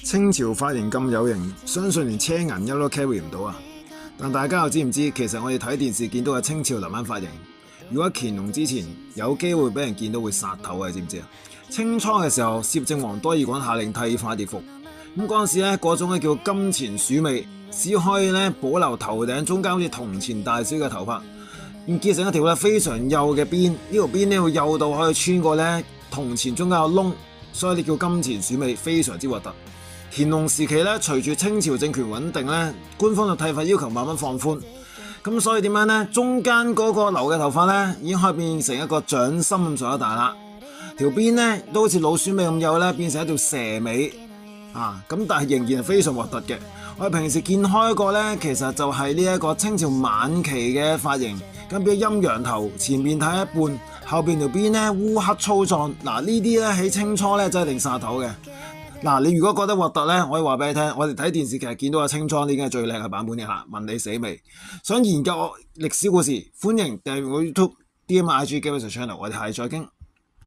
清朝髮型咁有型，相信連車銀優都 carry 唔到啊！但大家又知唔知，其實我哋睇電視見到嘅清朝流氓髮型，如果喺乾隆之前有機會俾人見到會殺頭啊！知唔知啊？清初嘅時候，攝政王多爾舘下令剃髮易服，咁嗰陣時咧，嗰種咧叫金錢鼠尾，只可以咧保留頭頂中間好似銅錢大小嘅頭髮，咁結成一條咧非常幼嘅辮，呢條辮咧會幼到可以穿過咧銅錢中間有窿，所以你叫金錢鼠尾，非常之核突。乾隆時期咧，隨住清朝政權穩定咧，官方嘅剃髮要求慢慢放寬，咁所以點樣咧？中間嗰個留嘅頭髮咧，已經可以變成一個掌心咁上下大啦，條辮咧都好似老鼠尾咁幼咧，變成一條蛇尾啊！咁但係仍然係非常核突嘅。我哋平時見開個咧，其實就係呢一個清朝晚期嘅髮型，咁變咗陰陽頭，前面睇一半，後邊條辮咧烏黑粗壯。嗱，呢啲咧喺清初咧真係定殺頭嘅。嗱，你如果覺得核突咧，我可以話俾你聽，我哋睇電視劇見到嘅清裝已經係最靚嘅版本嘅啦。問你死未？想研究歷史故事，歡迎訂閱我 YouTube DM IG Gary Sir Channel，我哋下次再傾。